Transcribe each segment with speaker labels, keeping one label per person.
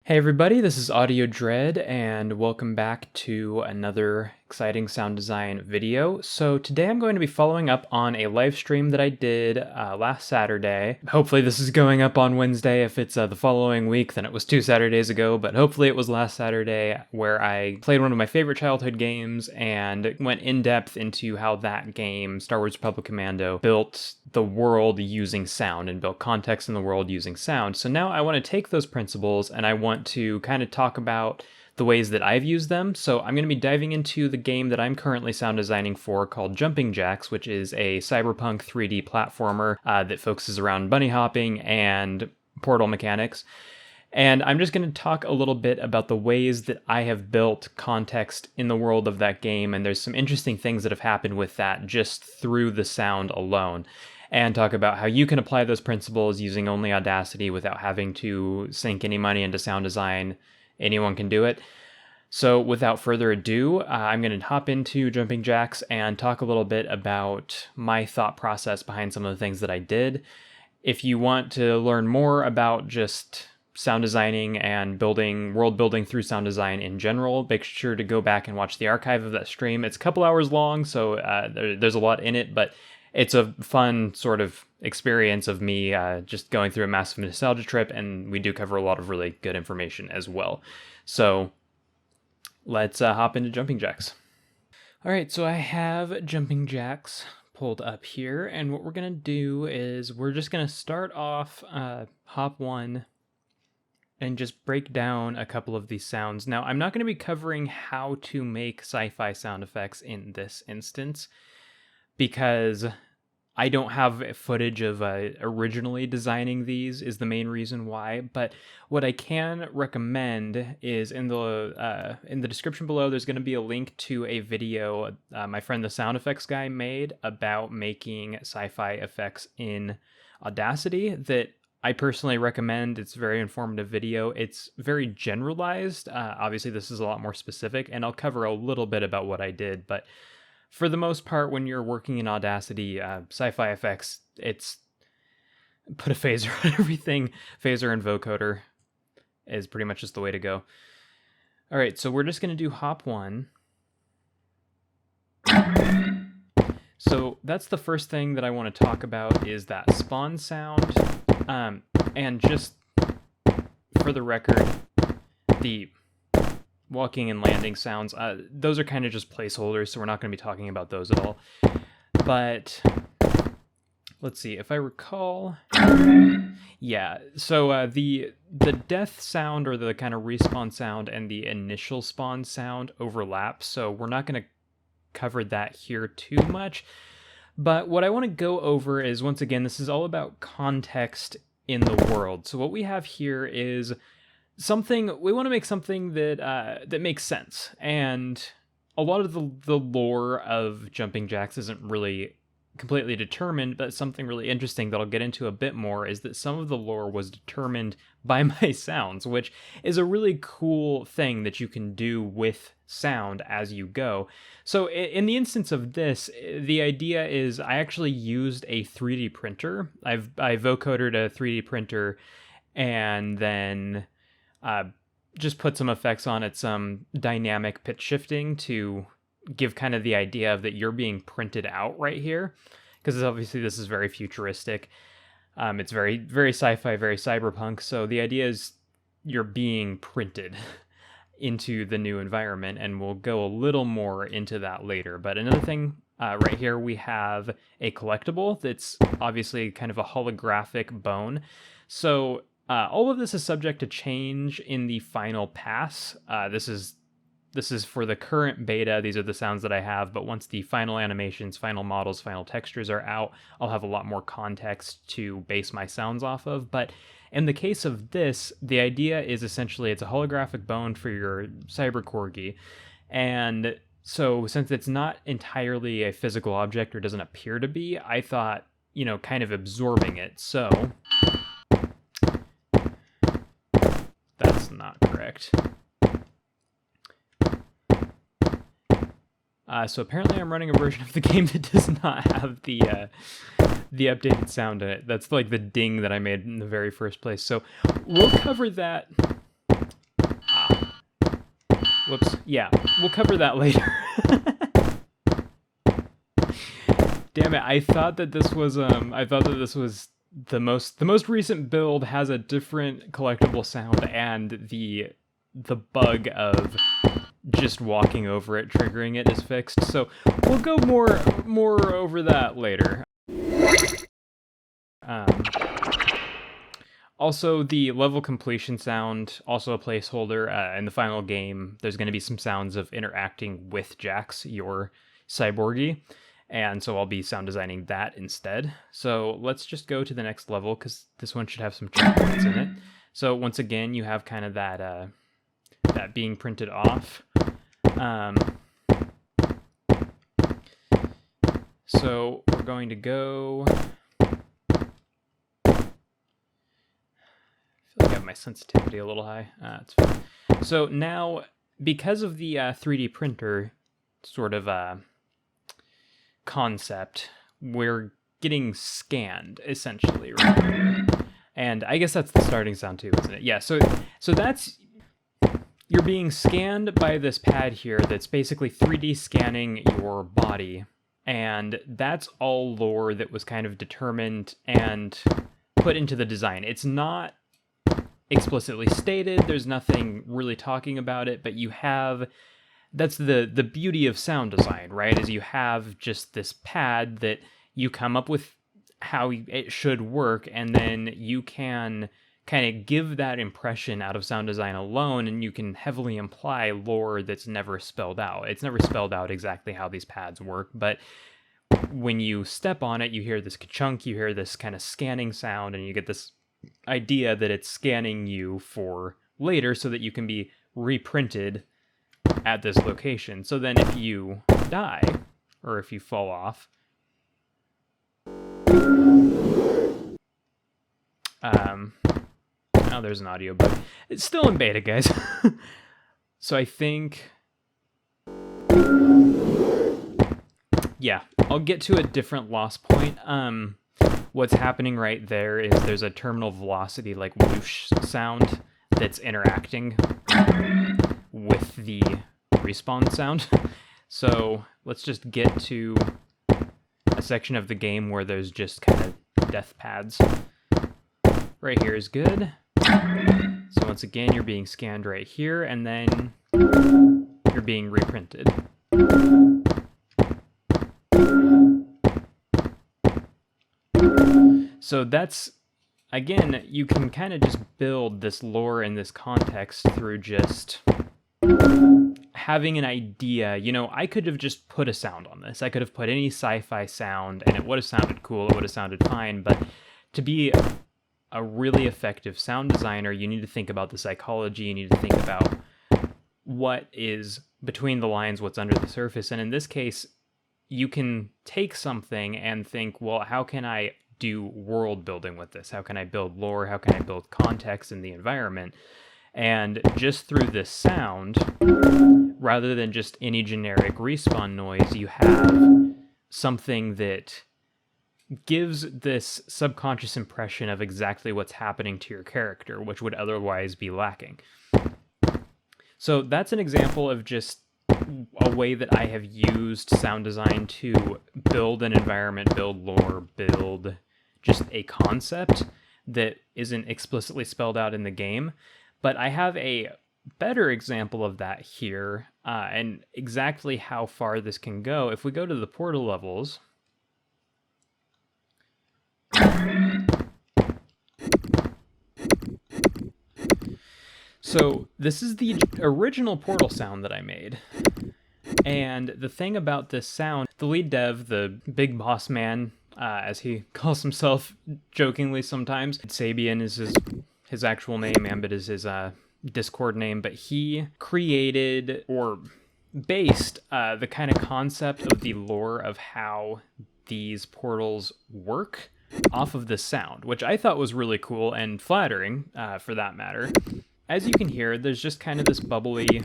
Speaker 1: Hey everybody, this is Audio Dread, and welcome back to another exciting sound design video. So today I'm going to be following up on a live stream that I did last Saturday. Hopefully this is going up on Wednesday. If it's the following week, then it was 2 Saturdays ago, but hopefully it was last Saturday, where I played one of my favorite childhood games and went in depth into how that game, Star Wars Republic Commando, built the world using sound and built context in the world using sound. So now I want to take those principles and I want to kind of talk about the ways that I've used them. So I'm going to be diving into the game that I'm currently sound designing for called Jumping Jacks, which is a cyberpunk 3D platformer that focuses around bunny hopping and portal mechanics. And I'm just going to talk a little bit about the ways that I have built context in the world of that game. And there's some interesting things that have happened with that just through the sound alone. And talk about how you can apply those principles using only Audacity without having to sink any money into sound design. Anyone can do it. So without further ado, I'm going to hop into Jumping Jacks and talk a little bit about my thought process behind some of the things that I did. If you want to learn more about just sound designing and world building through sound design in general, make sure to go back and watch the archive of that stream. It's a couple hours long, so there's a lot in it, but it's a fun sort of experience of me just going through a massive nostalgia trip, and we do cover a lot of really good information as well. So let's hop into Jumping Jacks. All right, so I have Jumping Jacks pulled up here, and what we're going to do is we're just going to start off hop one and just break down a couple of these sounds. Now, I'm not going to be covering how to make sci-fi sound effects in this instance, because I don't have footage of originally designing these is the main reason why. But what I can recommend is in the description below, there's going to be a link to a video my friend the sound effects guy made about making sci-fi effects in Audacity that I personally recommend. It's a very informative video. It's very generalized. Obviously, this is a lot more specific, and I'll cover a little bit about what I did, but for the most part, when you're working in Audacity, sci-fi effects, it's put a phaser on everything. Phaser and vocoder is pretty much just the way to go. All right, so we're just going to do hop one. So that's the first thing that I want to talk about is that spawn sound. And just for the record, the walking and landing sounds, those are kind of just placeholders, so we're not going to be talking about those at all. But let's see, if I recall, yeah, so the death sound or the kind of respawn sound and the initial spawn sound overlap, so we're not going to cover that here too much. But what I want to go over is, once again, this is all about context in the world. So what we have here is we want to make something that makes sense, and a lot of the lore of Jumping Jacks isn't really completely determined, but something really interesting that I'll get into a bit more is that some of the lore was determined by my sounds, which is a really cool thing that you can do with sound as you go. So in the instance of this, the idea is I actually used a 3D printer. I vocoded a 3D printer and then just put some effects on it, some dynamic pitch shifting to give kind of the idea of that you're being printed out right here, because obviously this is very futuristic. It's very, very sci-fi, very cyberpunk. So the idea is you're being printed into the new environment, and we'll go a little more into that later. But another thing, right here we have a collectible that's obviously kind of a holographic bone. So all of this is subject to change in the final pass. This is for the current beta. These are the sounds that I have, but once the final animations, final models, final textures are out, I'll have a lot more context to base my sounds off of. But in the case of this, the idea is essentially it's a holographic bone for your cyber corgi. And so since it's not entirely a physical object or doesn't appear to be, I thought, kind of absorbing it. So that's not correct. So apparently I'm running a version of the game that does not have the updated sound in it. That's like the ding that I made in the very first place. So we'll cover that Whoops. Yeah, we'll cover that later. Damn it! I thought that this was the most recent build has a different collectible sound, and the bug of just walking over it triggering it is fixed. So we'll go more over that later. Also, the level completion sound, also a placeholder. In the final game, there's going to be some sounds of interacting with Jax, your cyborgy, and so I'll be sound designing that instead. So let's just go to the next level, because this one should have some checkpoints in it. So once again, you have kind of that that being printed off. So we're going to go... I feel like I have my sensitivity a little high. That's fine. So now, because of the 3D printer sort of concept, we're getting scanned, essentially, right here. And I guess that's the starting sound too, isn't it? Yeah, so that's... You're being scanned by this pad here that's basically 3D scanning your body. And that's all lore that was kind of determined and put into the design. It's not explicitly stated, there's nothing really talking about it, but you have... That's the beauty of sound design, right? Is you have just this pad that you come up with how it should work, and then you can kind of give that impression out of sound design alone, and you can heavily imply lore that's never spelled out. It's never spelled out exactly how these pads work, but when you step on it, you hear this ka-chunk, you hear this kind of scanning sound, and you get this idea that it's scanning you for later so that you can be reprinted at this location. So then if you die, or if you fall off, oh, there's an audio bug. It's still in beta, guys. So I think... Yeah, I'll get to a different loss point. What's happening right there is there's a terminal velocity, like whoosh sound that's interacting with the respawn sound. So let's just get to a section of the game where there's just kind of death pads. Right here is good. So once again, you're being scanned right here, and then you're being reprinted. So that's, again, you can kind of just build this lore and this context through just having an idea. You know, I could have just put a sound on this. I could have put any sci-fi sound, and it would have sounded cool, it would have sounded fine, but to be a really effective sound designer, you need to think about the psychology, you need to think about what is between the lines, what's under the surface, and in this case, you can take something and think, well, how can I do world building with this? How can I build lore? How can I build context in the environment? And just through this sound, rather than just any generic respawn noise, you have something that gives this subconscious impression of exactly what's happening to your character, which would otherwise be lacking. So that's an example of just a way that I have used sound design to build an environment, build lore, build just a concept that isn't explicitly spelled out in the game. But I have a better example of that here, and exactly how far this can go. If we go to the portal levels, so this is the original portal sound that I made. And the thing about this sound, the lead dev, the big boss man, as he calls himself jokingly sometimes, Sabian is his actual name, Ambit is his Discord name, but he created or based the kind of concept of the lore of how these portals work off of this sound, which I thought was really cool and flattering, for that matter. As you can hear, there's just kind of this bubbly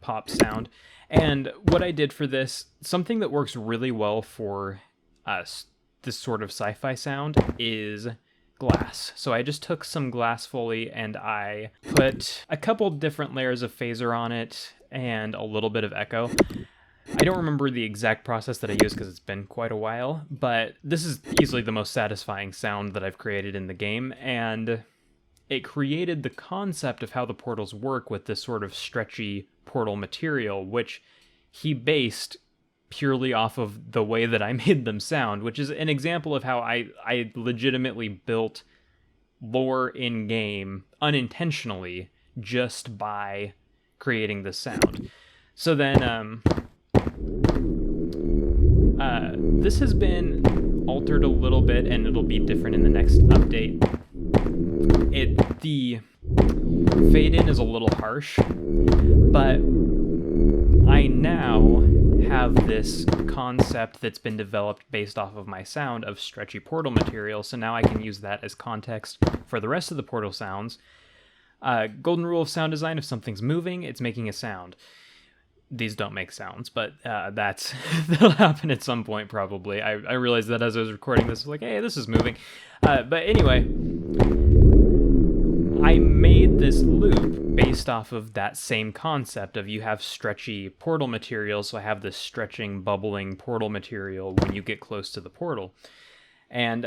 Speaker 1: pop sound. And what I did for this, something that works really well for this sort of sci-fi sound, is glass. So I just took some glass Foley and I put a couple different layers of phaser on it, and a little bit of echo. I don't remember the exact process that I used because it's been quite a while, but this is easily the most satisfying sound that I've created in the game, and it created the concept of how the portals work with this sort of stretchy portal material, which he based purely off of the way that I made them sound, which is an example of how I legitimately built lore in-game unintentionally just by creating this sound. So then, this has been altered a little bit, and it'll be different in the next update. The fade-in is a little harsh, but I now have this concept that's been developed based off of my sound of stretchy portal material, so now I can use that as context for the rest of the portal sounds. Golden rule of sound design: if something's moving, it's making a sound. These don't make sounds, but that'll happen at some point probably. I realized that as I was recording this, I was like, hey, this is moving. But anyway, I made this loop based off of that same concept of you have stretchy portal material, so I have this stretching, bubbling portal material when you get close to the portal. And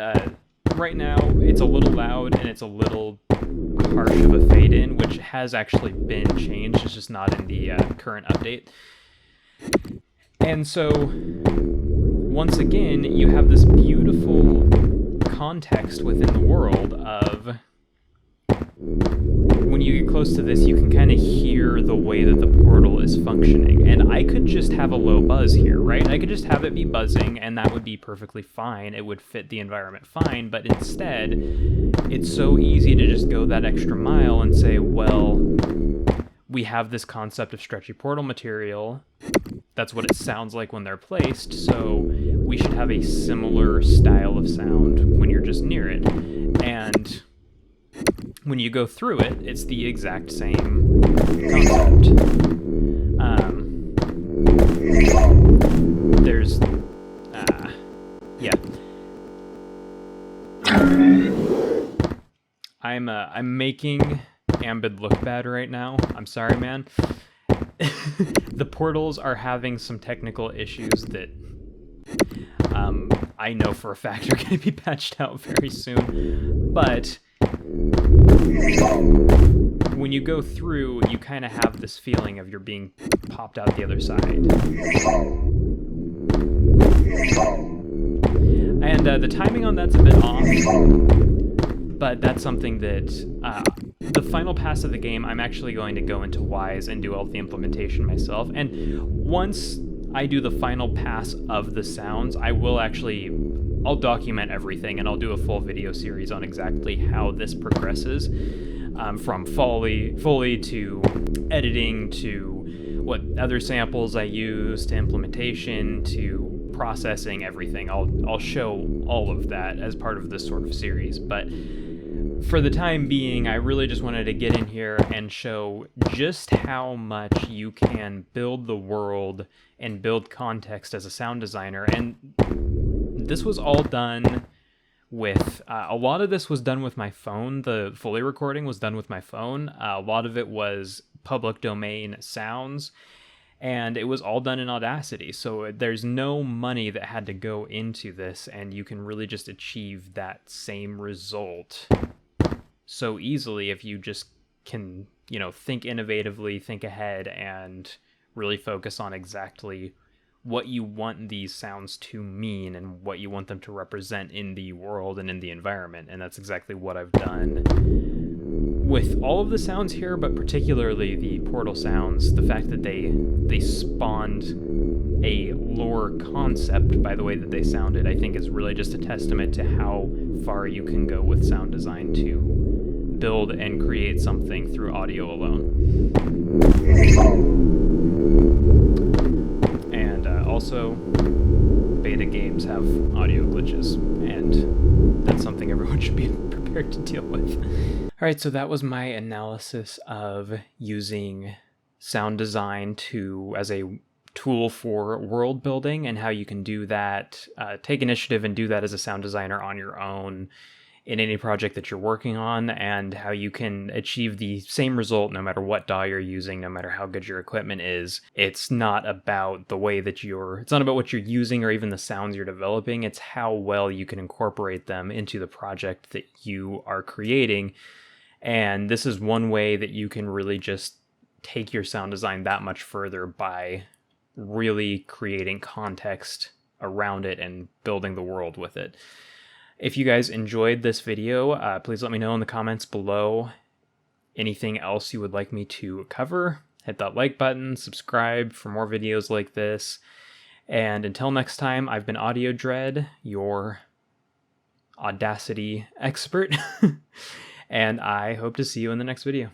Speaker 1: right now, it's a little loud and it's a little harsh of a fade-in, which has actually been changed. It's just not in the current update. And so, once again, you have this beautiful context within the world of when you get close to this, you can kind of hear the way that the portal is functioning. And I could just have a low buzz here, right? I could just have it be buzzing, and that would be perfectly fine. It would fit the environment fine, but instead, it's so easy to just go that extra mile and say, well, we have this concept of stretchy portal material. That's what it sounds like when they're placed, so we should have a similar style of sound when you're just near it. And when you go through it, it's the exact same concept. There's, yeah. I'm making Ambid look bad right now. I'm sorry, man. The portals are having some technical issues that I know for a fact are going to be patched out very soon, but when you go through, you kind of have this feeling of you're being popped out the other side. And the timing on that's a bit off, but that's something that the final pass of the game, I'm actually going to go into Wise and do all the implementation myself. And once I do the final pass of the sounds, I'll document everything, and I'll do a full video series on exactly how this progresses, from Foley to editing to what other samples I use to implementation to processing, everything. I'll show all of that as part of this sort of series, but for the time being, I really just wanted to get in here and show just how much you can build the world and build context as a sound designer. And this was all done with, a lot of this was done with my phone. The Foley recording was done with my phone. A lot of it was public domain sounds, and it was all done in Audacity. So there's no money that had to go into this, and you can really just achieve that same result so easily if you just can, think innovatively, think ahead, and really focus on exactly what you want these sounds to mean and what you want them to represent in the world and in the environment. And that's exactly what I've done with all of the sounds here, but particularly the portal sounds. The fact that they spawned a lore concept by the way that they sounded, I think is really just a testament to how far you can go with sound design to build and create something through audio alone. And also, beta games have audio glitches, and that's something everyone should be prepared to deal with. Alright, so that was my analysis of using sound design as a tool for world building, and how you can do that, take initiative and do that as a sound designer on your own, in any project that you're working on, and how you can achieve the same result no matter what DAW you're using, no matter how good your equipment is. It's not about the way that it's not about what you're using or even the sounds you're developing. It's how well you can incorporate them into the project that you are creating. And this is one way that you can really just take your sound design that much further by really creating context around it and building the world with it. If you guys enjoyed this video, please let me know in the comments below anything else you would like me to cover. Hit that like button, subscribe for more videos like this. And until next time, I've been Audio Dread, your Audacity expert, and I hope to see you in the next video.